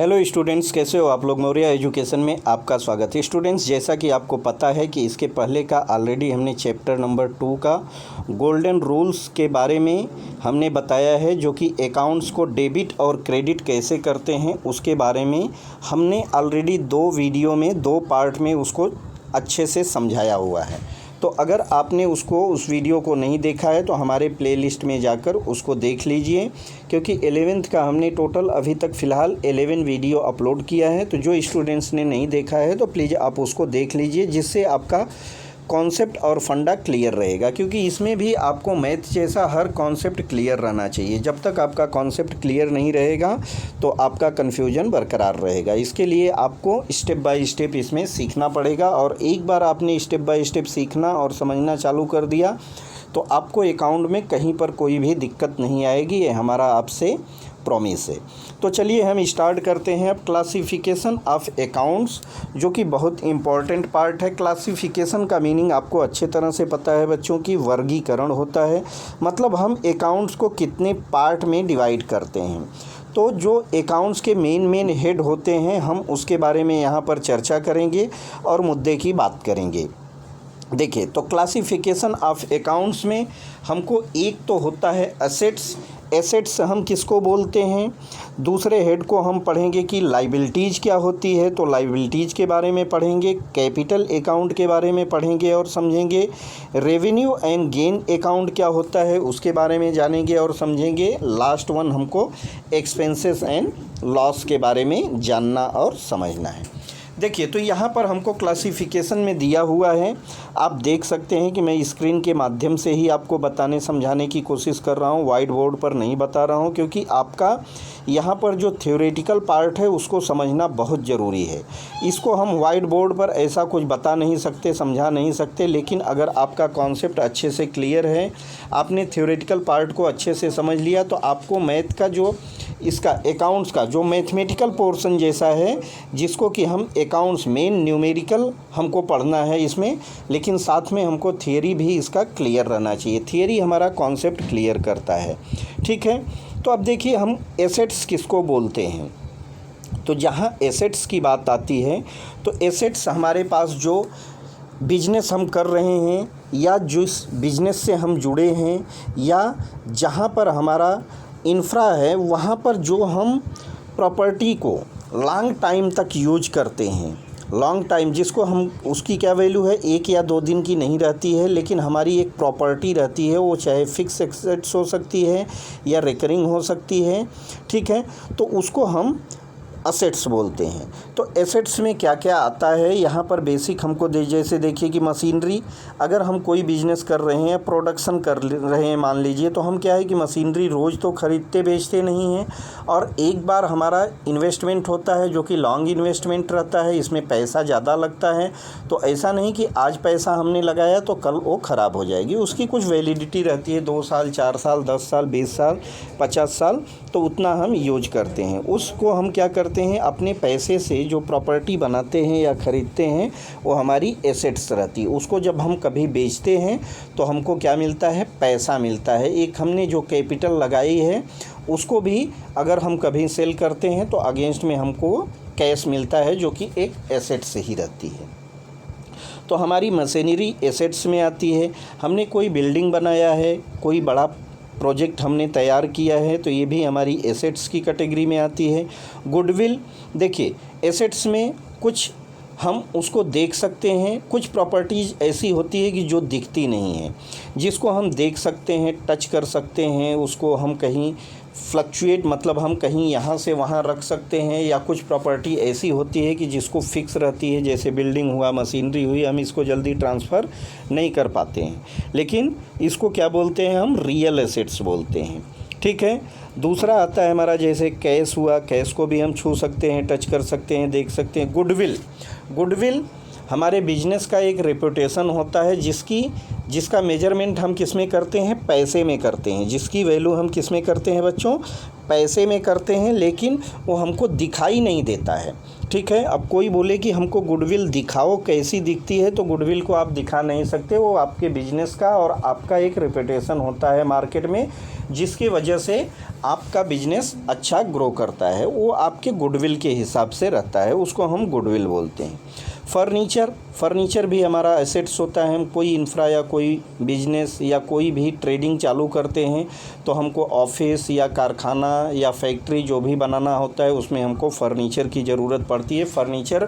Hello students, कैसे हो आप लोग। मौर्य एजुकेशन में आपका स्वागत है। स्टूडेंट्स, जैसा कि आपको पता है कि इसके पहले का ऑलरेडी हमने चैप्टर नंबर 2 का गोल्डन रूल्स के बारे में हमने बताया है, जो कि अकाउंट्स को डेबिट और क्रेडिट कैसे करते हैं उसके बारे में हमने ऑलरेडी 2 वीडियो में 2 पार्ट में उसको अच्छे से समझाया हुआ है। तो अगर आपने उस वीडियो को नहीं देखा है तो हमारे प्लेलिस्ट में जाकर उसको देख लीजिए, क्योंकि 11th का हमने टोटल अभी तक फ़िलहाल 11 वीडियो अपलोड किया है। तो जो स्टूडेंट्स ने नहीं देखा है तो प्लीज़ आप उसको देख लीजिए, जिससे आपका कॉन्सेप्ट और फंडा क्लियर रहेगा, क्योंकि इसमें भी आपको मैथ जैसा हर कॉन्सेप्ट क्लियर रहना चाहिए। जब तक आपका कॉन्सेप्ट क्लियर नहीं रहेगा तो आपका कन्फ्यूजन बरकरार रहेगा। इसके लिए आपको स्टेप बाय स्टेप इसमें सीखना पड़ेगा, और एक बार आपने स्टेप बाय स्टेप सीखना और समझना चालू कर दिया तो आपको अकाउंट में कहीं पर कोई भी दिक्कत नहीं आएगी। ये हमारा आपसे प्रॉमिस है। तो चलिए हम स्टार्ट करते हैं अब क्लासिफिकेशन ऑफ अकाउंट्स, जो कि बहुत इम्पॉर्टेंट पार्ट है। क्लासिफिकेशन का मीनिंग आपको अच्छे तरह से पता है बच्चों की, वर्गीकरण होता है। मतलब हम अकाउंट्स को कितने पार्ट में डिवाइड करते हैं। तो जो अकाउंट्स के मेन हेड होते हैं हम उसके बारे में यहाँ पर चर्चा करेंगे और मुद्दे की बात करेंगे। देखिए, तो क्लासिफिकेशन ऑफ अकाउंट्स में हमको एक तो होता है एसेट्स। एसेट्स हम किसको बोलते हैं। दूसरे हेड को हम पढ़ेंगे कि लाइबिलिटीज़ क्या होती है, तो लाइबिलिटीज़ के बारे में पढ़ेंगे। कैपिटल अकाउंट के बारे में पढ़ेंगे और समझेंगे। रेवेन्यू एंड गेन अकाउंट क्या होता है उसके बारे में जानेंगे और समझेंगे। लास्ट वन हमको एक्सपेंसेस एंड लॉस के बारे में जानना और समझना है। देखिए, तो यहाँ पर हमको क्लासिफिकेशन में दिया हुआ है, आप देख सकते हैं कि मैं स्क्रीन के माध्यम से ही आपको बताने समझाने की कोशिश कर रहा हूँ, वाइट बोर्ड पर नहीं बता रहा हूँ, क्योंकि आपका यहाँ पर जो थ्योरेटिकल पार्ट है उसको समझना बहुत ज़रूरी है। इसको हम वाइट बोर्ड पर ऐसा कुछ बता नहीं सकते, समझा नहीं सकते, लेकिन अगर आपका कॉन्सेप्ट अच्छे से क्लियर है, आपने थ्योरेटिकल पार्ट को अच्छे से समझ लिया, तो आपको मैथ का जो इसका अकाउंट्स का जो मैथमेटिकल पोर्शन जैसा है, जिसको कि हम अकाउंट्स मेन न्यूमेरिकल हमको पढ़ना है इसमें, लेकिन साथ में हमको थियरी भी इसका क्लियर रहना चाहिए। थियरी हमारा कॉन्सेप्ट क्लियर करता है, ठीक है। तो अब देखिए, हम एसेट्स किसको बोलते हैं। तो जहाँ एसेट्स की बात आती है तो एसेट्स हमारे पास जो बिजनेस हम कर रहे हैं, या जिस बिजनेस से हम जुड़े हैं, या जहाँ पर हमारा इंफ्रा है, वहाँ पर जो हम प्रॉपर्टी को लॉन्ग टाइम तक यूज करते हैं। लॉन्ग टाइम जिसको हम, उसकी क्या वैल्यू है, 1 या 2 दिन की नहीं रहती है, लेकिन हमारी एक प्रॉपर्टी रहती है, वो चाहे फिक्स एसेट्स हो सकती है या रिकरिंग हो सकती है, ठीक है। तो उसको हम असेट्स बोलते हैं। तो एसेट्स में क्या क्या आता है यहाँ पर बेसिक हमको जैसे देखिए कि मशीनरी, अगर हम कोई बिजनेस कर रहे हैं, प्रोडक्शन कर रहे हैं मान लीजिए, तो हम क्या है कि मशीनरी रोज़ तो ख़रीदते बेचते नहीं हैं, और एक बार हमारा इन्वेस्टमेंट होता है जो कि लॉन्ग इन्वेस्टमेंट रहता है, इसमें पैसा ज़्यादा लगता है। तो ऐसा नहीं कि आज पैसा हमने लगाया तो कल वो ख़राब हो जाएगी, उसकी कुछ वैलिडिटी रहती है, 2 साल 4 साल 10 साल 20 साल 50 साल, तो उतना हम यूज करते हैं। उसको हम क्या करते हैं, अपने पैसे से जो प्रॉपर्टी बनाते हैं या ख़रीदते हैं, वो हमारी एसेट्स रहती है। उसको जब हम कभी बेचते हैं तो हमको क्या मिलता है, पैसा मिलता है। एक हमने जो कैपिटल लगाई है उसको भी अगर हम कभी सेल करते हैं तो अगेंस्ट में हमको कैश मिलता है, जो कि एक एसेट से ही रहती है। तो हमारी मशीनरी एसेट्स में आती है। हमने कोई बिल्डिंग बनाया है, कोई बड़ा प्रोजेक्ट हमने तैयार किया है, तो ये भी हमारी एसेट्स की कैटेगरी में आती है। गुडविल, देखिए एसेट्स में कुछ हम उसको देख सकते हैं, कुछ प्रॉपर्टीज़ ऐसी होती है कि जो दिखती नहीं है, जिसको हम देख सकते हैं, टच कर सकते हैं, उसको हम कहीं फ्लक्चुएट, मतलब हम कहीं यहाँ से वहाँ रख सकते हैं। या कुछ प्रॉपर्टी ऐसी होती है कि जिसको फिक्स रहती है, जैसे बिल्डिंग हुआ, मशीनरी हुई, हम इसको जल्दी ट्रांसफ़र नहीं कर पाते हैं, लेकिन इसको क्या बोलते हैं, हम रियल एसेट्स बोलते हैं, ठीक है। दूसरा आता है हमारा जैसे कैश हुआ, कैश को भी हम छू सकते हैं, टच कर सकते हैं, देख सकते हैं। गुडविल, गुडविल हमारे बिजनेस का एक रेपुटेशन होता है जिसका मेजरमेंट हम किस में करते हैं, पैसे में करते हैं। जिसकी वैल्यू हम किस में करते हैं बच्चों, पैसे में करते हैं, लेकिन वो हमको दिखाई नहीं देता है। ठीक है, अब कोई बोले कि हमको गुडविल दिखाओ, कैसी दिखती है, तो गुडविल को आप दिखा नहीं सकते। वो आपके बिजनेस का और आपका एक रेपुटेशन होता है मार्केट में, जिसकी वजह से आपका बिजनेस अच्छा ग्रो करता है। वो आपके गुडविल के हिसाब से रहता है, उसको हम गुडविल बोलते हैं। फर्नीचर भी हमारा एसेट्स होता है। हम कोई इंफ्रा या कोई बिजनेस या कोई भी ट्रेडिंग चालू करते हैं तो हमको ऑफिस या कारखाना या फैक्ट्री जो भी बनाना होता है उसमें हमको फर्नीचर की ज़रूरत पड़ती है। फर्नीचर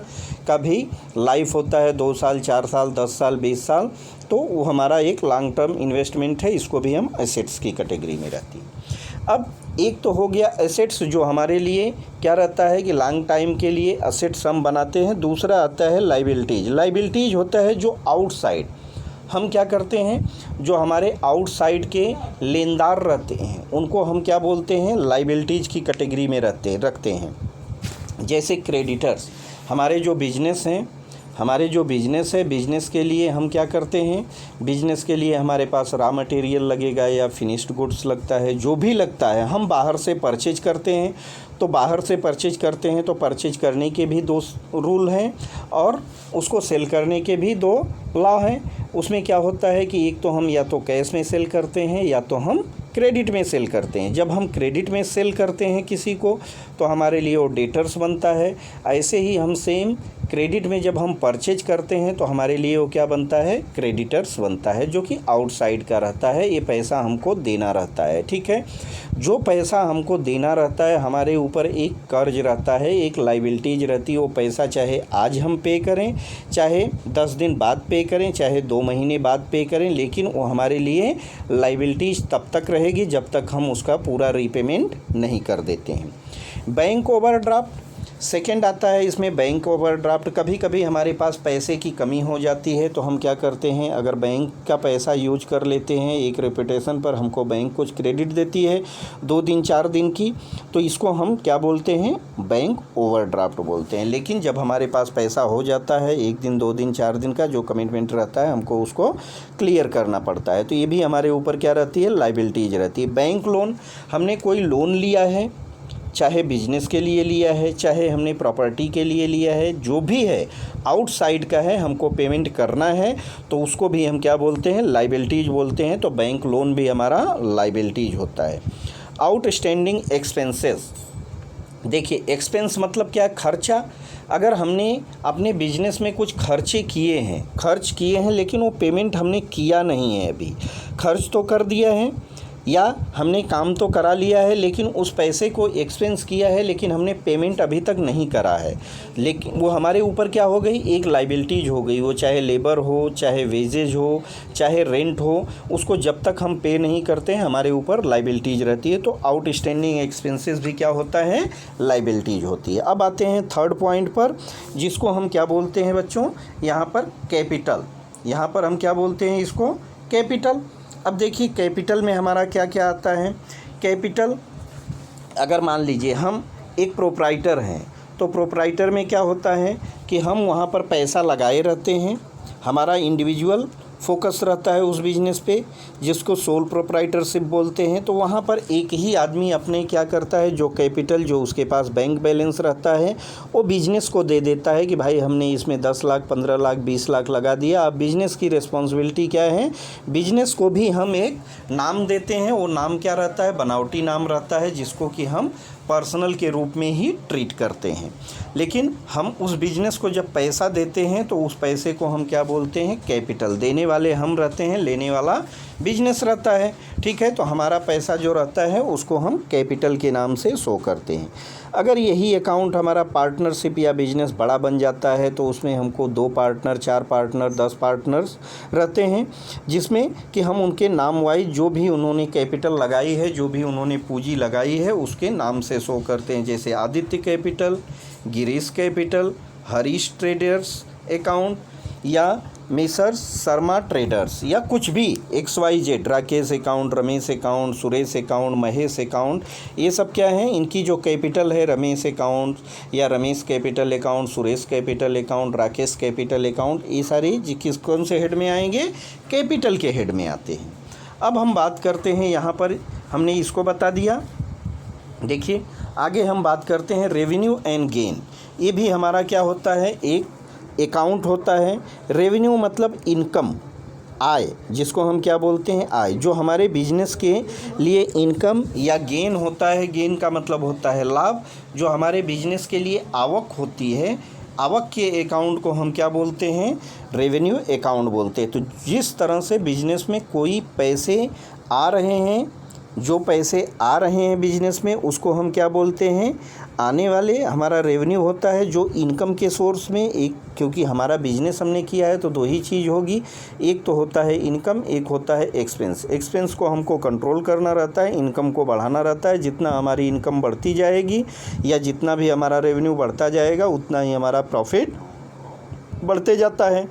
का भी लाइफ होता है 2 साल, 4 साल, 10 साल, 20 साल, तो वो हमारा एक लॉन्ग टर्म इन्वेस्टमेंट है। इसको भी हम एसेट्स की कैटेगरी में रहती है। अब एक तो हो गया एसेट्स, जो हमारे लिए क्या रहता है कि लॉन्ग टाइम के लिए एसेट्स हम बनाते हैं। दूसरा आता है लाइबिलिटीज़। लाइबिलिटीज़ होता है जो आउटसाइड हम क्या करते हैं, जो हमारे आउटसाइड के लेनदार रहते हैं उनको हम क्या बोलते हैं, लाइबिलिटीज़ की कैटेगरी में रखते हैं। जैसे क्रेडिटर्स, हमारे जो बिजनेस है, बिजनेस के लिए हम क्या करते हैं, बिजनेस के लिए हमारे पास रॉ मटेरियल लगेगा या फिनिश्ड गुड्स लगता है, जो भी लगता है हम बाहर से परचेज करते हैं। तो बाहर से परचेज करते हैं तो परचेज करने के भी 2 रूल हैं और उसको सेल करने के भी 2 लॉ हैं। उसमें क्या होता है कि एक तो हम या तो कैश में सेल करते हैं या तो हम क्रेडिट में सेल करते हैं। जब हम क्रेडिट में सेल करते हैं किसी को तो हमारे लिए वो डेटर्स बनता है। ऐसे ही हम सेम क्रेडिट में जब हम परचेज करते हैं तो हमारे लिए वो क्या बनता है, क्रेडिटर्स बनता है, जो कि आउटसाइड का रहता है। ये पैसा हमको देना रहता है। ठीक है, जो पैसा हमको देना रहता है, हमारे ऊपर एक कर्ज रहता है, एक लाइबिलिटीज रहती है। वो पैसा चाहे आज हम पे करें, चाहे 10 दिन बाद पे करें, चाहे 2 महीने बाद पे करें, लेकिन वो हमारे लिए लाइबिलिटीज तब तक रहेगी जब तक हम उसका पूरा रीपेमेंट नहीं कर देते हैं। बैंक ओवरड्राफ्ट सेकंड आता है। इसमें बैंक ओवरड्राफ्ट, कभी कभी हमारे पास पैसे की कमी हो जाती है तो हम क्या करते हैं, अगर बैंक का पैसा यूज कर लेते हैं, एक रेपुटेशन पर हमको बैंक कुछ क्रेडिट देती है 2 दिन 4 दिन की, तो इसको हम क्या बोलते हैं, बैंक ओवरड्राफ्ट बोलते हैं। लेकिन जब हमारे पास पैसा हो जाता है 1 दिन 2 दिन 4 दिन का जो कमिटमेंट रहता है, हमको उसको क्लियर करना पड़ता है। तो ये भी हमारे ऊपर क्या रहती है, लाइबिलिटीज रहती है। बैंक लोन, हमने कोई लोन लिया है, चाहे बिजनेस के लिए लिया है, चाहे हमने प्रॉपर्टी के लिए लिया है, जो भी है आउटसाइड का है, हमको पेमेंट करना है, तो उसको भी हम क्या बोलते हैं, लाइबिलिटीज बोलते हैं। तो बैंक लोन भी हमारा लाइबिलिटीज होता है। आउटस्टैंडिंग एक्सपेंसेस, देखिए एक्सपेंस मतलब क्या, खर्चा। अगर हमने अपने बिजनेस में कुछ खर्च किए हैं लेकिन वो पेमेंट हमने किया नहीं है, अभी खर्च तो कर दिया है या हमने काम तो करा लिया है लेकिन उस पैसे को एक्सपेंस किया है लेकिन हमने पेमेंट अभी तक नहीं करा है, लेकिन वो हमारे ऊपर क्या हो गई, एक लाइबिलिटीज हो गई। वो चाहे लेबर हो, चाहे वेजेज हो, चाहे रेंट हो, उसको जब तक हम पे नहीं करते हैं हमारे ऊपर लाइबिलिटीज रहती है। तो आउटस्टैंडिंग एक्सपेंसेस भी क्या होता है, लाइबिलिटीज होती है। अब आते हैं थर्ड पॉइंट पर, जिसको हम क्या बोलते हैं बच्चों, यहाँ पर कैपिटल। यहाँ पर हम क्या बोलते हैं इसको, कैपिटल। अब देखिए कैपिटल में हमारा क्या क्या आता है। कैपिटल, अगर मान लीजिए हम एक प्रोप्राइटर हैं तो प्रोप्राइटर में क्या होता है कि हम वहाँ पर पैसा लगाए रहते हैं, हमारा इंडिविजुअल फोकस रहता है उस बिज़नेस पे, जिसको सोल प्रोप्राइटरशिप बोलते हैं। तो वहाँ पर एक ही आदमी अपने क्या करता है, जो कैपिटल, जो उसके पास बैंक बैलेंस रहता है, वो बिज़नेस को दे देता है कि भाई हमने इसमें 10 लाख, 15 लाख, 20 लाख लगा दिया। अब बिज़नेस की रिस्पॉन्सिबिलिटी क्या है, बिज़नेस को भी हम एक नाम देते हैं। वो नाम क्या रहता है, बनावटी नाम रहता है, जिसको कि हम पर्सनल के रूप में ही ट्रीट करते हैं। लेकिन हम उस बिज़नेस को जब पैसा देते हैं तो उस पैसे को हम क्या बोलते हैं, कैपिटल। देने वाले हम रहते हैं, लेने वाला बिजनेस रहता है। ठीक है, तो हमारा पैसा जो रहता है उसको हम कैपिटल के नाम से शो करते हैं। अगर यही अकाउंट हमारा पार्टनरशिप या बिजनेस बड़ा बन जाता है तो उसमें हमको 2 पार्टनर, 4 पार्टनर, 10 पार्टनर्स रहते हैं, जिसमें कि हम उनके नाम वाइज जो भी उन्होंने कैपिटल लगाई है, जो भी उन्होंने पूंजी लगाई है, उसके नाम से शो करते हैं। जैसे Aditya capital, Girish capital, Harish traders account, या मिसर्स शर्मा ट्रेडर्स या कुछ भी XYZ, Rakesh account, Ramesh account, Suresh account, Mahesh account, ये सब क्या है, इनकी जो कैपिटल है रमेश अकाउंट या Ramesh capital account, Suresh capital account, Rakesh capital account, ये सारे किस कौन से हेड में आएंगे, कैपिटल के हेड में आते हैं। अब हम बात करते हैं, यहाँ पर हमने इसको बता दिया। देखिए आगे हम बात करते हैं रेवेन्यू एंड गेन। ये भी हमारा क्या होता है, एक अकाउंट होता है। रेवेन्यू मतलब इनकम, आय, जिसको हम क्या बोलते हैं, आय, जो हमारे बिजनेस के लिए इनकम, या गेन होता है, गेन का मतलब होता है लाभ, जो हमारे बिजनेस के लिए आवक होती है। आवक के अकाउंट को हम क्या बोलते हैं, रेवेन्यू अकाउंट बोलते हैं। तो जिस तरह से बिजनेस में कोई पैसे आ रहे हैं, जो पैसे आ रहे हैं बिजनेस में, उसको हम क्या बोलते हैं, आने वाले, हमारा रेवेन्यू होता है जो इनकम के सोर्स में। एक, क्योंकि हमारा बिजनेस हमने किया है तो दो ही चीज़ होगी, एक तो होता है इनकम, एक होता है एक्सपेंस। एक्सपेंस को हमको कंट्रोल करना रहता है, इनकम को बढ़ाना रहता है। जितना हमारी इनकम बढ़ती जाएगी या जितना भी हमारा रेवेन्यू बढ़ता जाएगा, उतना ही हमारा प्रॉफिट बढ़ते जाता है।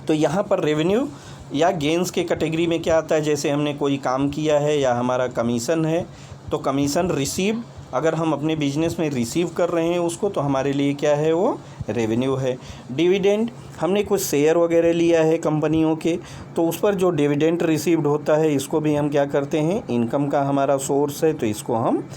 तो यहाँ पर रेवेन्यू या गेंस के कैटेगरी में क्या आता है, जैसे हमने कोई काम किया है या हमारा कमीशन है, तो कमीशन रिसीव, अगर हम अपने बिजनेस में रिसीव कर रहे हैं उसको, तो हमारे लिए क्या है, वो रेवेन्यू है। डिविडेंड, हमने कुछ शेयर वगैरह लिया है कंपनियों के, तो उस पर जो डिविडेंड रिसीव्ड होता है, इसको भी हम क्या करते हैं, इनकम का हमारा सोर्स है, तो इसको हम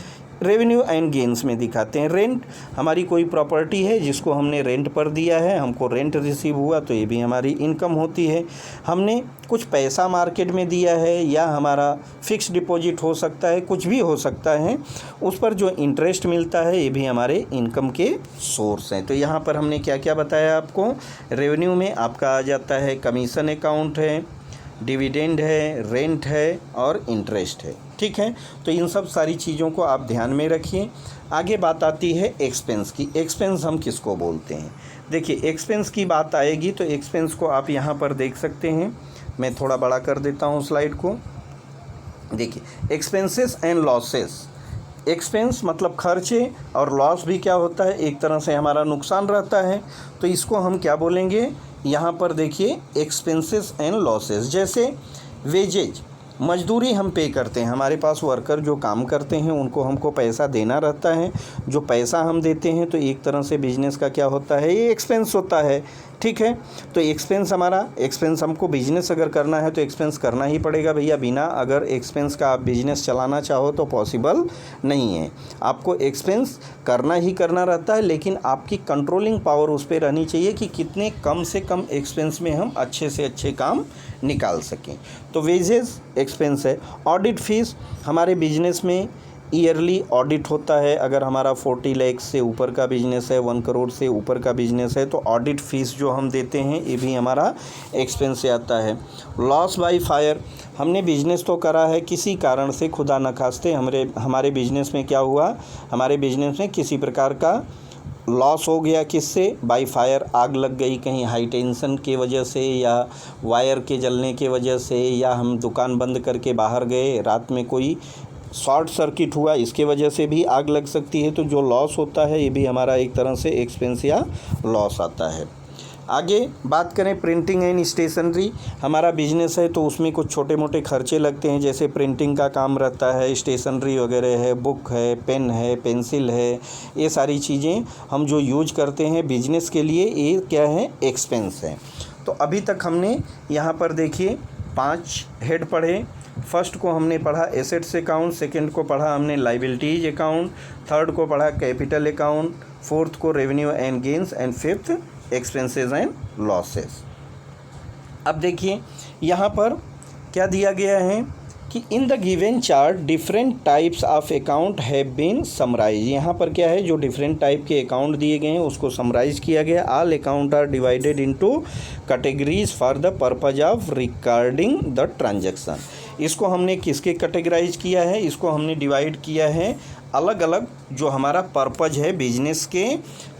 रेवेन्यू एंड गेंस में दिखाते हैं। रेंट, हमारी कोई प्रॉपर्टी है जिसको हमने रेंट पर दिया है, हमको रेंट रिसीव हुआ, तो ये भी हमारी इनकम होती है। हमने कुछ पैसा मार्केट में दिया है, या हमारा फिक्स डिपॉजिट हो सकता है, कुछ भी हो सकता है, उस पर जो इंटरेस्ट मिलता है, ये भी हमारे इनकम के सोर्स हैं। तो यहाँ पर हमने क्या क्या बताया आपको, रेवेन्यू में आपका आ जाता है कमीशन अकाउंट है, डिविडेंड है, रेंट है और इंटरेस्ट है। ठीक है, तो इन सब सारी चीज़ों को आप ध्यान में रखिए। आगे बात आती है एक्सपेंस की। एक्सपेंस हम किसको बोलते हैं, देखिए एक्सपेंस की बात आएगी तो एक्सपेंस को आप यहाँ पर देख सकते हैं। मैं थोड़ा बड़ा कर देता हूँ स्लाइड को। देखिए एक्सपेंसेस एंड लॉसेस, एक्सपेंस मतलब खर्चे, और लॉस भी क्या होता है, एक तरह से हमारा नुकसान रहता है। तो इसको हम क्या बोलेंगे, यहाँ पर देखिए एक्सपेंसेस एंड लॉसेस। जैसे वेजेज, मजदूरी हम पे करते हैं, हमारे पास वर्कर जो काम करते हैं उनको हमको पैसा देना रहता है। जो पैसा हम देते हैं तो एक तरह से बिजनेस का क्या होता है, ये एक्सपेंस होता है। ठीक है, तो एक्सपेंस हमारा, एक्सपेंस हमको बिजनेस अगर करना है तो एक्सपेंस करना ही पड़ेगा भैया। बिना अगर एक्सपेंस का आप बिजनेस चलाना चाहो तो पॉसिबल नहीं है, आपको एक्सपेंस करना ही करना रहता है। लेकिन आपकी कंट्रोलिंग पावर उस पर रहनी चाहिए कि कितने कम से कम एक्सपेंस में हम अच्छे से अच्छे काम निकाल सकें। तो वेजेस एक्सपेंस है। ऑडिट फीस, हमारे बिजनेस में ईयरली ऑडिट होता है। अगर हमारा 40 लाख से ऊपर का बिजनेस है, 1 करोड़ से ऊपर का बिजनेस है, तो ऑडिट फीस जो हम देते हैं ये भी हमारा एक्सपेंस से आता है। लॉस बाय फायर, हमने बिजनेस तो करा है, किसी कारण से खुदा न खास्ते हमारे बिजनेस में क्या हुआ, हमारे बिजनेस में किसी प्रकार का लॉस हो गया, किससे, बाय फायर, आग लग गई कहीं हाई टेंशन के वजह से, या वायर के जलने के वजह से, या हम दुकान बंद करके बाहर गए, रात में कोई शॉर्ट सर्किट हुआ, इसके वजह से भी आग लग सकती है। तो जो लॉस होता है ये भी हमारा एक तरह से एक्सपेंस या लॉस आता है। आगे बात करें प्रिंटिंग एंड स्टेशनरी, हमारा बिजनेस है तो उसमें कुछ छोटे मोटे खर्चे लगते हैं, जैसे प्रिंटिंग का काम रहता है, स्टेशनरी वगैरह है, बुक है, पेन है, पेंसिल है, ये सारी चीज़ें हम जो यूज करते हैं बिजनेस के लिए, ये क्या है, एक्सपेंस है। तो अभी तक हमने यहाँ पर देखिए 5 हेड पढ़े। फर्स्ट को हमने पढ़ा एसेट्स अकाउंट, सेकंड को पढ़ा हमने लाइबिलिटीज अकाउंट, थर्ड को पढ़ा कैपिटल अकाउंट, फोर्थ को revenue and gains, and fifth expenses and losses. अब देखिए यहाँ पर क्या दिया गया है कि in the given chart different types of account have been summarise. यहाँ पर क्या है, जो डिफरेंट टाइप के अकाउंट दिए गए हैं उसको समराइज किया गया। All account are divided into categories for the purpose of recording the transaction. इसको हमने किसके कैटेगराइज किया है, इसको हमने डिवाइड किया है अलग अलग, जो हमारा पर्पज है बिजनेस के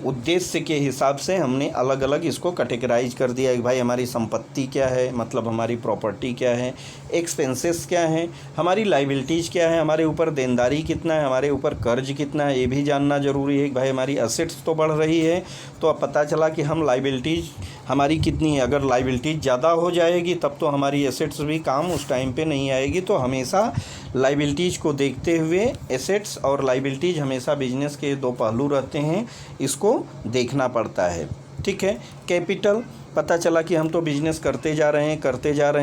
उद्देश्य के हिसाब से हमने अलग अलग इसको कैटेगराइज कर दिया है। भाई हमारी संपत्ति क्या है, मतलब हमारी प्रॉपर्टी क्या है, एक्सपेंसेस क्या है, हमारी लाइबिलिटीज़ क्या है, हमारे ऊपर देनदारी कितना है, हमारे ऊपर कर्ज कितना है, ये भी जानना ज़रूरी है। भाई हमारी असेट्स तो बढ़ रही है तो अब पता चला कि हम लाइबिलिटीज़ हमारी कितनी है। अगर लाइबिलिटीज ज़्यादा हो जाएगी तब तो हमारी एसेट्स भी काम उस टाइम पे नहीं आएगी। तो हमेशा लाइबिलिटीज को देखते हुए एसेट्स और लाइबिलिटीज हमेशा बिजनेस के दो पहलू रहते हैं, इसको देखना पड़ता है। ठीक है। कैपिटल, पता चला कि हम तो बिज़नेस करते जा रहे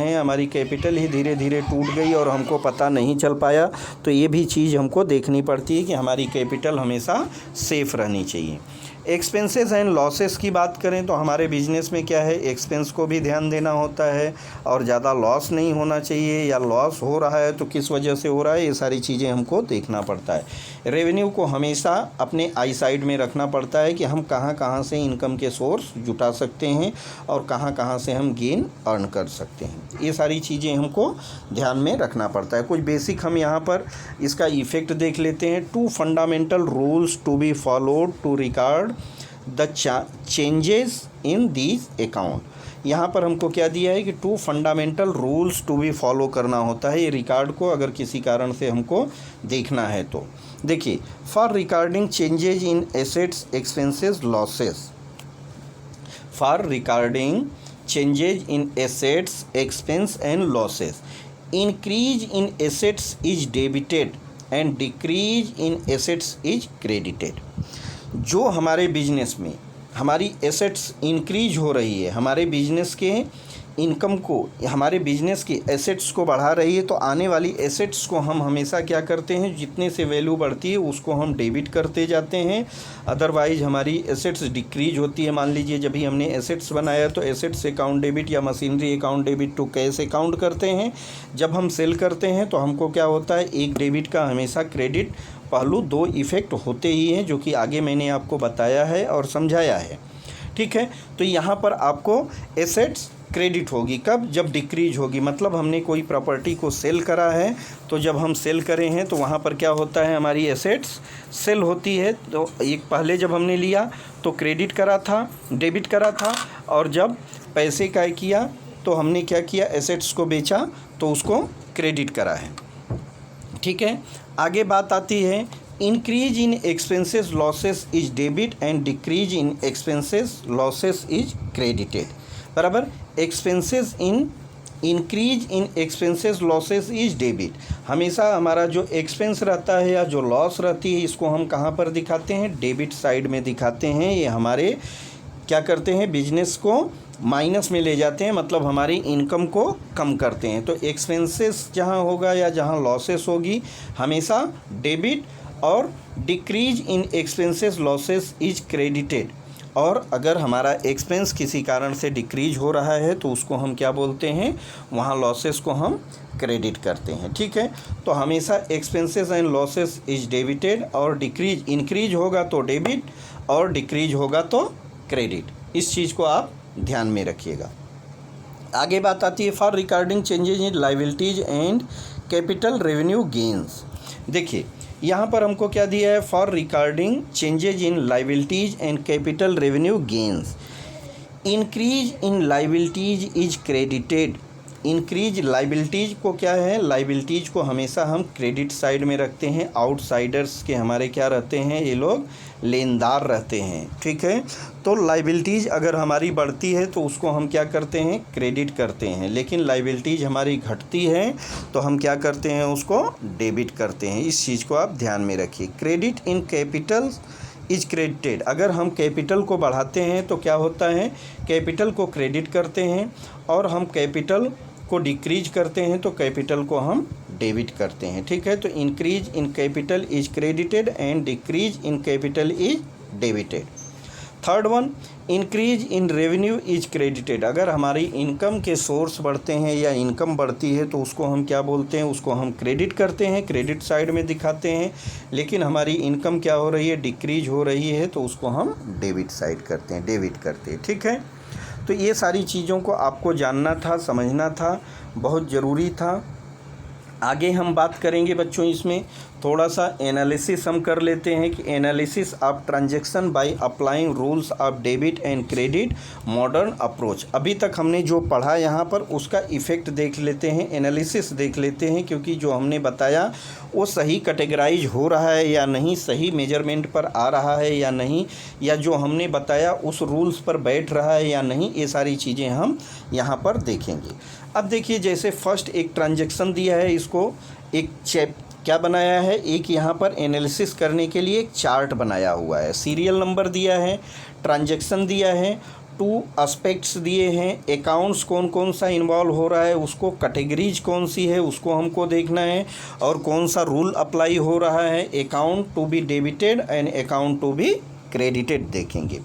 हैं, हमारी कैपिटल ही धीरे धीरे टूट गई और हमको पता नहीं चल पाया। तो ये भी चीज़ हमको देखनी पड़ती है कि हमारी कैपिटल हमेशा सेफ़ रहनी चाहिए। एक्सपेंसेस एंड लॉसेस की बात करें तो हमारे बिजनेस में क्या है, एक्सपेंस को भी ध्यान देना होता है और ज़्यादा लॉस नहीं होना चाहिए, या लॉस हो रहा है तो किस वजह से हो रहा है, ये सारी चीज़ें हमको देखना पड़ता है। रेवेन्यू को हमेशा अपने आई साइड में रखना पड़ता है कि हम कहाँ कहाँ से इनकम के सोर्स जुटा सकते हैं और कहाँ कहाँ से हम गेन अर्न कर सकते हैं, ये सारी चीज़ें हमको ध्यान में रखना पड़ता है। कुछ बेसिक हम यहाँ पर इसका इफ़ेक्ट देख लेते हैं। 2 fundamental rules to be followed to record the changes in this account. यहाँ पर हमको क्या दिया है कि 2 fundamental rules to be follow करना होता है ये रिकॉर्ड को, अगर किसी कारण से हमको देखना है तो। देखिए, for recording changes in assets expenses losses, for recording changes in assets expense and losses, increase in assets is debited and decrease in assets is credited. जो हमारे बिजनेस में हमारी एसेट्स इंक्रीज हो रही है, हमारे बिजनेस के इनकम को, हमारे बिजनेस की एसेट्स को बढ़ा रही है, तो आने वाली एसेट्स को हम हमेशा क्या करते हैं, जितने से वैल्यू बढ़ती है उसको हम डेबिट करते जाते हैं। अदरवाइज हमारी एसेट्स डिक्रीज होती है। मान लीजिए जब भी हमने एसेट्स बनाया तो एसेट्स अकाउंट डेबिट या machinery account debit to cash account करते हैं। जब हम सेल करते हैं तो हमको क्या होता है, एक डेबिट का हमेशा क्रेडिट पहलू 2 इफ़ेक्ट होते ही हैं, जो कि आगे मैंने आपको बताया है और समझाया है। ठीक है। तो यहाँ पर आपको एसेट्स क्रेडिट होगी कब, जब डिक्रीज होगी। मतलब हमने कोई प्रॉपर्टी को सेल करा है, तो जब हम सेल करें हैं तो वहाँ पर क्या होता है, हमारी एसेट्स सेल होती है। तो एक पहले जब हमने लिया तो क्रेडिट करा था, डेबिट करा था, और जब पैसे का किया तो हमने क्या किया, एसेट्स को बेचा तो उसको क्रेडिट करा है। ठीक है। आगे बात आती है, increase in expenses losses is debit and decrease in expenses losses is credited. बराबर, expenses in increase in expenses losses is debit. हमेशा हमारा जो एक्सपेंस रहता है या जो लॉस रहती है, इसको हम कहाँ पर दिखाते हैं, डेबिट साइड में दिखाते हैं। ये हमारे क्या करते हैं, बिजनेस को माइनस में ले जाते हैं, मतलब हमारी इनकम को कम करते हैं। तो एक्सपेंसेस जहाँ होगा या जहाँ लॉसेस होगी, हमेशा डेबिट, और decrease in expenses losses is credited. और अगर हमारा एक्सपेंस किसी कारण से डिक्रीज हो रहा है तो उसको हम क्या बोलते हैं, वहाँ लॉसेस को हम क्रेडिट करते हैं। ठीक है। तो हमेशा expenses and losses is debited, और डिक्रीज, इंक्रीज होगा तो डेबिट और डिक्रीज होगा तो क्रेडिट। इस चीज़ को आप ध्यान में रखिएगा। आगे बात आती है, for recording changes in liabilities and capital revenue gains. देखिए, यहाँ पर हमको क्या दिया है, for recording changes in liabilities and capital revenue gains, increase in liabilities is credited. Increase liabilities को क्या है, लाइबिलिटीज़ को हमेशा हम क्रेडिट साइड में रखते हैं। आउटसाइडर्स के हमारे क्या रहते हैं, ये लोग लेनदार रहते हैं। ठीक है। तो लाइबिलिटीज़ अगर हमारी बढ़ती है तो उसको हम क्या करते हैं, क्रेडिट करते हैं। लेकिन लाइबिलिटीज़ हमारी घटती है तो हम क्या करते हैं, उसको डेबिट करते हैं। इस चीज़ को आप ध्यान में रखिए। Credit in capital is credited. अगर हम कैपिटल को बढ़ाते हैं तो क्या होता है, कैपिटल को क्रेडिट करते हैं, और हम कैपिटल को डिक्रीज करते हैं तो कैपिटल को हम डेबिट करते हैं। ठीक है। तो increase in capital is credited and decrease in capital is debited. Third one, increase in revenue is credited. अगर हमारी इनकम के सोर्स बढ़ते हैं या इनकम बढ़ती है तो उसको हम क्या बोलते हैं, उसको हम क्रेडिट करते हैं, क्रेडिट साइड में दिखाते हैं। लेकिन हमारी इनकम क्या हो रही है, डिक्रीज हो रही है, तो उसको हम डेबिट साइड करते हैं, डेबिट करते हैं। ठीक है। तो ये सारी चीज़ों को आपको जानना था, समझना था, बहुत ज़रूरी था। आगे हम बात करेंगे बच्चों इसमें। थोड़ा सा एनालिसिस हम कर लेते हैं कि analysis of transaction by applying rules of debit and credit modern approach. अभी तक हमने जो पढ़ा यहाँ पर उसका इफ़ेक्ट देख लेते हैं, एनालिसिस देख लेते हैं, क्योंकि जो हमने बताया वो सही कैटेगराइज हो रहा है या नहीं, सही मेजरमेंट पर आ रहा है या नहीं, या जो हमने बताया उस रूल्स पर बैठ रहा है या नहीं, ये सारी चीज़ें हम यहाँ पर देखेंगे। अब देखिए, जैसे फर्स्ट एक ट्रांजैक्शन दिया है, इसको एक क्या बनाया है, एक यहाँ पर एनालिसिस करने के लिए एक चार्ट बनाया हुआ है, सीरियल नंबर दिया है, ट्रांजैक्शन दिया है, 2 एस्पेक्ट्स दिए हैं, अकाउंट्स कौन कौन सा इन्वॉल्व हो रहा है उसको, कैटेगरीज कौन सी है उसको हमको देखना है, और कौन सा रूल अप्लाई हो रहा है, account to be debited and account to be credited देखेंगे।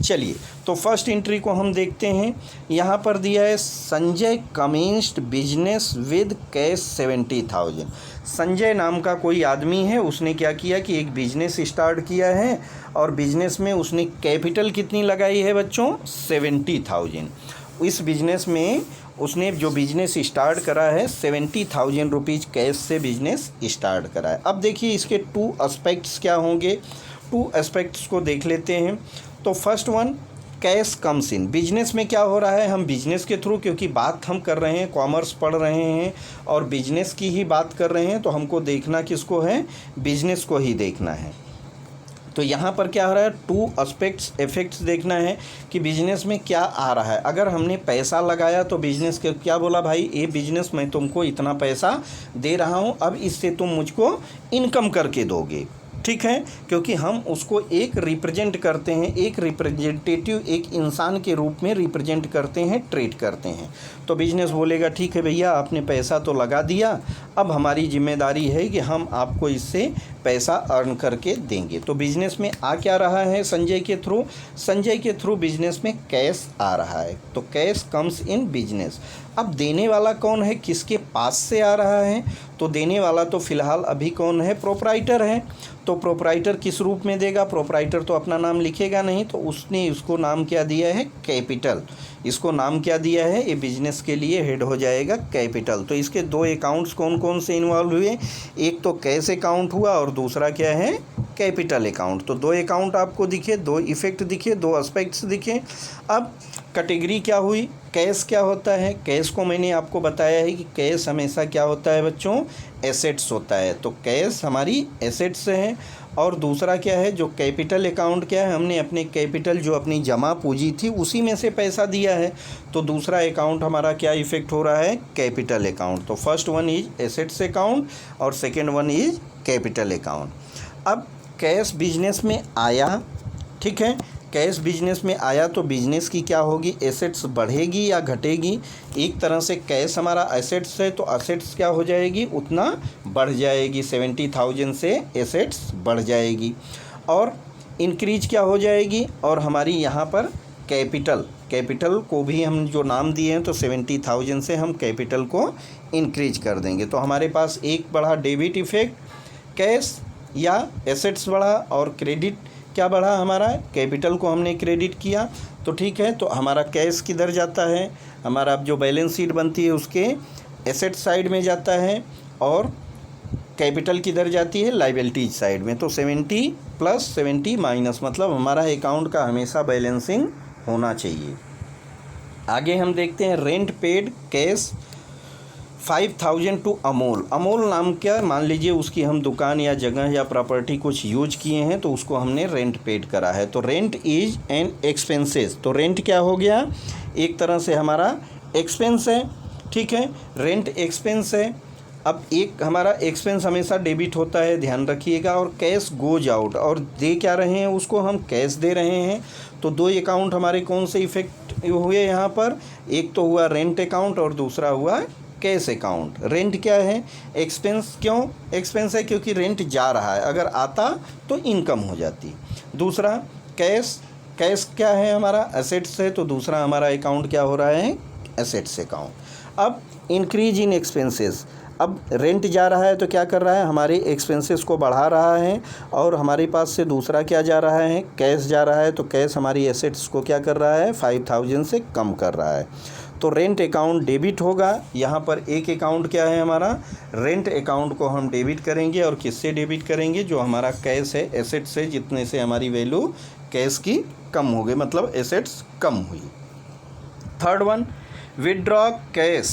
चलिए, तो फर्स्ट एंट्री को हम देखते हैं। यहाँ पर दिया है Sanjay commenced business with cash 70,000। Sanjay नाम का कोई आदमी है, उसने क्या किया कि एक बिजनेस स्टार्ट किया है, और बिजनेस में उसने कैपिटल कितनी लगाई है बच्चों, 70,000। इस बिजनेस में उसने जो बिजनेस स्टार्ट करा है 70,000 रुपीज़ कैश से बिजनेस स्टार्ट करा है। अब देखिए इसके 2 एस्पेक्ट्स क्या होंगे, 2 एस्पेक्ट्स को देख लेते हैं। तो first one, cash comes in. Business में क्या हो रहा है, हम बिजनेस के थ्रू, क्योंकि बात हम कर रहे हैं, कॉमर्स पढ़ रहे हैं और बिजनेस की ही बात कर रहे हैं, तो हमको देखना किसको है, बिजनेस को ही देखना है। तो यहाँ पर क्या हो रहा है, 2 एस्पेक्ट्स इफेक्ट्स देखना है कि बिजनेस में क्या आ रहा है। अगर हमने पैसा लगाया तो बिजनेस के क्या बोला, भाई ये बिजनेस मैं तुमको इतना पैसा दे रहा हूँ, अब इससे तुम मुझको इनकम करके दोगे, ठीक है, क्योंकि हम उसको एक रिप्रेजेंट करते हैं, एक रिप्रेजेंटेटिव, एक इंसान के रूप में रिप्रेजेंट करते हैं, ट्रीट करते हैं। तो बिजनेस बोलेगा ठीक है भैया, आपने पैसा तो लगा दिया, अब हमारी जिम्मेदारी है कि हम आपको इससे पैसा अर्न करके देंगे। तो बिजनेस में आ क्या रहा है, संजय के थ्रू, संजय के थ्रू बिजनेस में कैश आ रहा है, तो कैश कम्स इन बिजनेस। अब देने वाला कौन है, किसके पास से आ रहा है, तो देने वाला तो फ़िलहाल अभी कौन है, प्रोप्राइटर है। तो प्रोप्राइटर किस रूप में देगा, प्रोप्राइटर तो अपना नाम लिखेगा नहीं, तो उसने इसको नाम क्या दिया है, कैपिटल। इसको नाम क्या दिया है, ये बिजनेस के लिए हेड हो जाएगा कैपिटल। तो इसके 2 अकाउंट्स कौन कौन से इन्वॉल्व हुए, एक तो कैश अकाउंट हुआ और दूसरा क्या है, कैपिटल अकाउंट। तो 2 अकाउंट आपको दिखे, 2 इफेक्ट दिखे, 2 एस्पेक्ट्स दिखे। अब कैटेगरी क्या हुई, कैश क्या होता है, कैश को मैंने आपको बताया है कि कैश हमेशा क्या होता है बच्चों, एसेट्स होता है, तो कैश हमारी एसेट्स है। और दूसरा क्या है, जो कैपिटल अकाउंट क्या है, हमने अपने कैपिटल जो अपनी जमा पूंजी थी उसी में से पैसा दिया है, तो दूसरा अकाउंट हमारा क्या इफेक्ट हो रहा है, कैपिटल अकाउंट। तो first one is assets account और second one is capital account. अब कैश बिजनेस में आया, ठीक है, कैश बिजनेस में आया तो बिजनेस की क्या होगी, एसेट्स बढ़ेगी या घटेगी। एक तरह से कैश हमारा एसेट्स है, तो एसेट्स क्या हो जाएगी, उतना बढ़ जाएगी, 70,000 से एसेट्स बढ़ जाएगी। और इंक्रीज क्या हो जाएगी, और हमारी यहाँ पर कैपिटल, कैपिटल को भी हम जो नाम दिए हैं तो 70,000 से हम कैपिटल को इंक्रीज कर देंगे। तो हमारे पास एक बढ़ा डेबिट इफेक्ट, कैश या एसेट्स बढ़ा, और क्रेडिट क्या बढ़ा हमारा, कैपिटल को हमने क्रेडिट किया, तो ठीक है। तो हमारा कैश किधर जाता है, हमारा जो बैलेंस शीट बनती है उसके एसेट साइड में जाता है, और कैपिटल किधर जाती है, लाइबिलिटीज साइड में। तो 70 + 70 माइनस, मतलब हमारा अकाउंट का हमेशा बैलेंसिंग होना चाहिए। आगे हम देखते हैं rent paid cash 5,000 to Amol. Amol नाम क्या, मान लीजिए उसकी हम दुकान या जगह या प्रॉपर्टी कुछ यूज किए हैं, तो उसको हमने रेंट पेड करा है। तो रेंट इज एन एक्सपेंसेस, तो रेंट क्या हो गया, एक तरह से हमारा एक्सपेंस है, ठीक है, रेंट एक्सपेंस है। अब एक हमारा एक्सपेंस हमेशा डेबिट होता है, ध्यान रखिएगा, और कैश गोज आउट, और दे क्या रहे हैं उसको, हम कैश दे रहे हैं। तो 2 अकाउंट हमारे कौन से इफेक्ट हुए यहाँ पर, एक तो हुआ रेंट अकाउंट और दूसरा हुआ कैश अकाउंट। रेंट क्या है, एक्सपेंस, क्यों एक्सपेंस है, क्योंकि रेंट जा रहा है, अगर आता तो इनकम हो जाती। दूसरा कैश, कैश क्या है हमारा, एसेट्स है, तो दूसरा हमारा अकाउंट क्या हो रहा है, एसेट्स अकाउंट। अब इंक्रीज इन एक्सपेंसेस, अब रेंट जा रहा है तो क्या कर रहा है, हमारे एक्सपेंसेस को बढ़ा रहा है, और हमारे पास से दूसरा क्या जा रहा है, कैश जा रहा है, तो कैश हमारी एसेट्स को क्या कर रहा है, 5,000 से कम कर रहा है। तो रेंट अकाउंट डेबिट होगा। यहाँ पर एक अकाउंट क्या है हमारा, रेंट अकाउंट को हम डेबिट करेंगे। और किससे डेबिट करेंगे, जो हमारा कैश है, एसेट से, जितने से हमारी वैल्यू कैश की कम हो गई, मतलब एसेट्स कम हुई। Third one, withdraw cash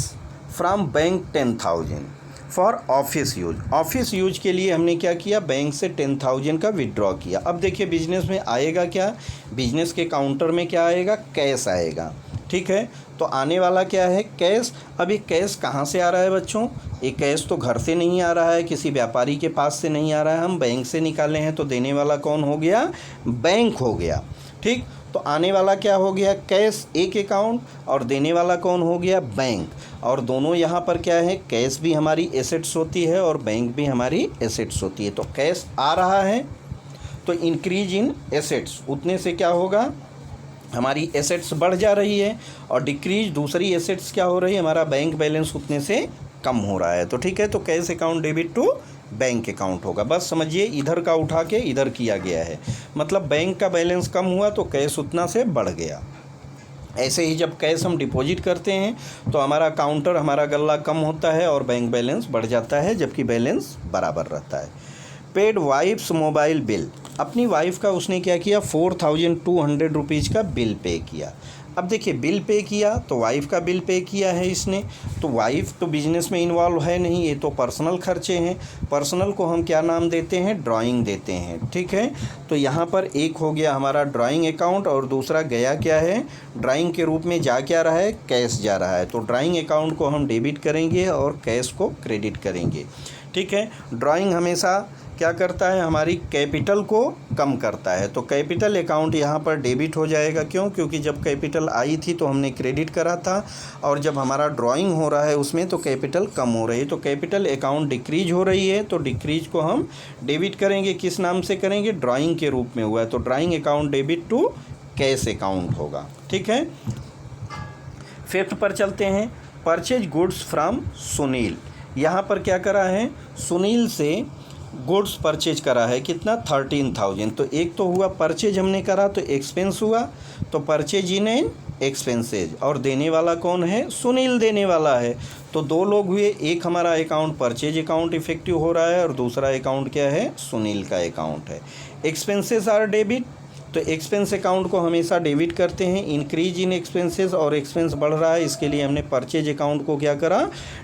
from bank 10,000 for office use. Office use के लिए हमने क्या किया, बैंक से 10,000 का विदड्रॉ किया। अब देखिए बिजनेस में आएगा क्या, बिजनेस के काउंटर में क्या आएगा, कैश आएगा। ठीक है, तो आने वाला क्या है, कैश। अब ये कैश कहाँ से आ रहा है बच्चों, ये कैश तो घर से नहीं आ रहा है, किसी व्यापारी के पास से नहीं आ रहा है, हम बैंक से निकाले हैं। तो देने वाला कौन हो गया, बैंक हो गया। ठीक, तो आने वाला क्या हो गया, कैश एक अकाउंट, और देने वाला कौन हो गया, बैंक। और दोनों यहाँ पर क्या है, कैश भी हमारी एसेट्स होती है और बैंक भी हमारी एसेट्स होती है। तो कैश आ रहा है तो इंक्रीज इन एसेट्स, उतने से क्या होगा, हमारी एसेट्स बढ़ जा रही है। और डिक्रीज दूसरी एसेट्स क्या हो रही है, हमारा बैंक बैलेंस उतने से कम हो रहा है। तो ठीक है, तो cash account debit to bank account होगा। बस समझिए, इधर का उठा के इधर किया गया है, मतलब बैंक का बैलेंस कम हुआ तो कैश उतना से बढ़ गया। ऐसे ही जब कैश हम डिपॉजिट करते हैं तो हमारा काउंटर, हमारा गल्ला कम होता है और बैंक बैलेंस बढ़ जाता है, जबकि बैलेंस बराबर रहता है। पेड वाइफ्स मोबाइल बिल, अपनी वाइफ का उसने क्या किया, 4,200 रुपीज़ का बिल पे किया। अब देखिए बिल पे किया तो वाइफ का बिल पे किया है इसने, तो वाइफ तो बिजनेस में इन्वॉल्व है नहीं, ये तो पर्सनल खर्चे हैं। पर्सनल को हम क्या नाम देते हैं, ड्राइंग देते हैं। ठीक है, तो यहाँ पर एक हो गया हमारा ड्राइंग अकाउंट और दूसरा गया क्या है, ड्राइंग के रूप में जा क्या रहा है, कैश जा रहा है। तो ड्राइंग अकाउंट को हम डेबिट करेंगे और कैश को क्रेडिट करेंगे। ठीक है, ड्राइंग हमेशा क्या करता है, हमारी कैपिटल को कम करता है। तो कैपिटल अकाउंट यहाँ पर डेबिट हो जाएगा। क्यों, क्योंकि जब कैपिटल आई थी तो हमने क्रेडिट करा था, और जब हमारा ड्राइंग हो रहा है उसमें तो कैपिटल कम हो रही है। तो कैपिटल अकाउंट डिक्रीज हो रही है, तो डिक्रीज को हम डेबिट करेंगे। किस नाम से करेंगे, ड्राइंग के रूप में हुआ है, तो drawing account debit to cash account होगा। ठीक है, फिफ्थ पर चलते हैं, परचेज गुड्स फ्रॉम सुनील। यहाँ पर क्या करा है, सुनील से गुड्स परचेज करा है, कितना, 13,000। तो एक तो हुआ परचेज हमने करा तो एक्सपेंस हुआ, तो परचेज इन एंड एक्सपेंसेज। और देने वाला कौन है, सुनील देने वाला है। तो दो लोग हुए, एक हमारा अकाउंट परचेज अकाउंट इफेक्टिव हो रहा है और दूसरा अकाउंट क्या है, सुनील का अकाउंट है। एक्सपेंसेस आर डेबिट, तो एक्सपेंस अकाउंट को हमेशा डेबिट करते हैं। इंक्रीज इन एक्सपेंसेस, और एक्सपेंस बढ़ रहा है, इसके लिए हमने परचेज अकाउंट को क्या करा,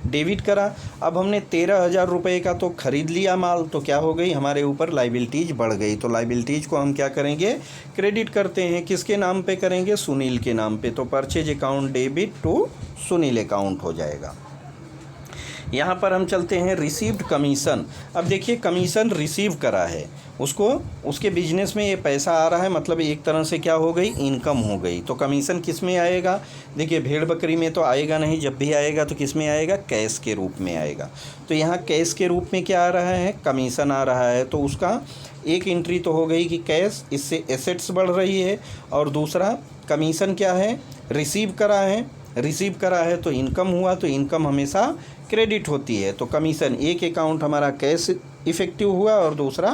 डेबिट करा। अब हमने 13,000 रुपये का तो खरीद लिया माल, तो क्या हो गई, हमारे ऊपर लाइबिलिटीज़ बढ़ गई। तो लाइबिलिटीज़ को हम क्या करेंगे, क्रेडिट करते हैं। किसके नाम पे करेंगे, सुनील के नाम पे। तो purchase account debit to Sunil account हो जाएगा। यहाँ पर हम चलते हैं रिसीव्ड कमीशन। अब देखिए कमीशन रिसीव करा है उसको, उसके बिजनेस में ये पैसा आ रहा है, मतलब एक तरह से क्या हो गई, इनकम हो गई। तो कमीशन किस में आएगा, देखिए भेड़ बकरी में तो आएगा नहीं, जब भी आएगा तो किस में आएगा, कैश के रूप में आएगा। तो यहाँ कैश के रूप में क्या आ रहा है, कमीशन आ रहा है। तो उसका एक एंट्री तो हो गई कि कैश, इससे एसेट्स बढ़ रही है, और दूसरा कमीशन क्या है, रिसीव करा है। रिसीव करा है तो इनकम हुआ, तो इनकम हमेशा क्रेडिट होती है। तो कमीशन, एक अकाउंट हमारा कैश इफेक्टिव हुआ और दूसरा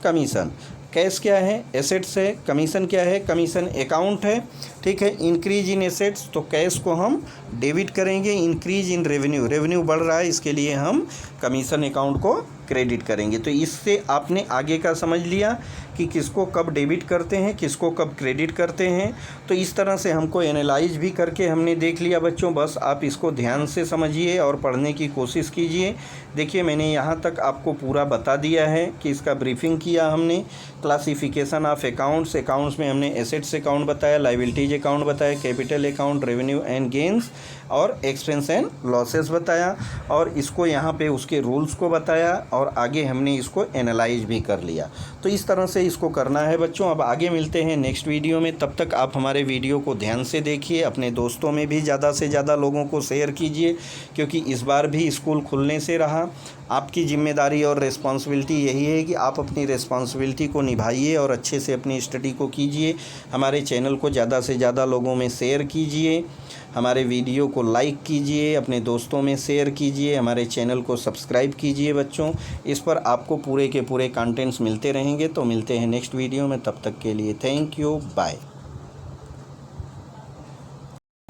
कमीशन। कैश क्या है, एसेट्स है, कमीशन क्या है, कमीशन अकाउंट है। ठीक है, इंक्रीज इन एसेट्स, तो कैश को हम डेबिट करेंगे। इंक्रीज इन रेवेन्यू, रेवेन्यू बढ़ रहा है, इसके लिए हम कमीशन अकाउंट को क्रेडिट करेंगे। तो इससे आपने आगे का समझ लिया कि किसको कब डेबिट करते हैं, किसको कब क्रेडिट करते हैं। तो इस तरह से हमको एनालाइज भी करके हमने देख लिया बच्चों। बस आप इसको ध्यान से समझिए और पढ़ने की कोशिश कीजिए। देखिए मैंने यहाँ तक आपको पूरा बता दिया है कि इसका ब्रीफिंग किया हमने। क्लासिफिकेशन ऑफ अकाउंट्स, अकाउंट्स में हमने एसेट्स अकाउंट बताया, लाइबिलिटीज अकाउंट बताया, capital account, revenue and gains, और एक्सपेंस एंड लॉसेस बताया, और इसको यहाँ पे उसके रूल्स को बताया, और आगे हमने इसको एनालाइज भी कर लिया। तो इस तरह से इसको करना है बच्चों। अब आगे मिलते हैं नेक्स्ट वीडियो में, तब तक आप हमारे वीडियो को ध्यान से देखिए, अपने दोस्तों में भी ज़्यादा से ज़्यादा लोगों को शेयर कीजिए, क्योंकि इस बार भी स्कूल खुलने से रहा। आपकी जिम्मेदारी और रिस्पॉन्सिबिलिटी यही है कि आप अपनी रिस्पॉन्सिबिलिटी को निभाइए और अच्छे से अपनी स्टडी को कीजिए। हमारे चैनल को ज़्यादा से ज़्यादा लोगों में शेयर कीजिए, हमारे वीडियो को लाइक कीजिए, अपने दोस्तों में शेयर कीजिए, हमारे चैनल को सब्सक्राइब कीजिए बच्चों। इस पर आपको पूरे के पूरे कंटेंट्स मिलते रहेंगे। तो मिलते हैं नेक्स्ट वीडियो में, तब तक के लिए थैंक यू, बाय।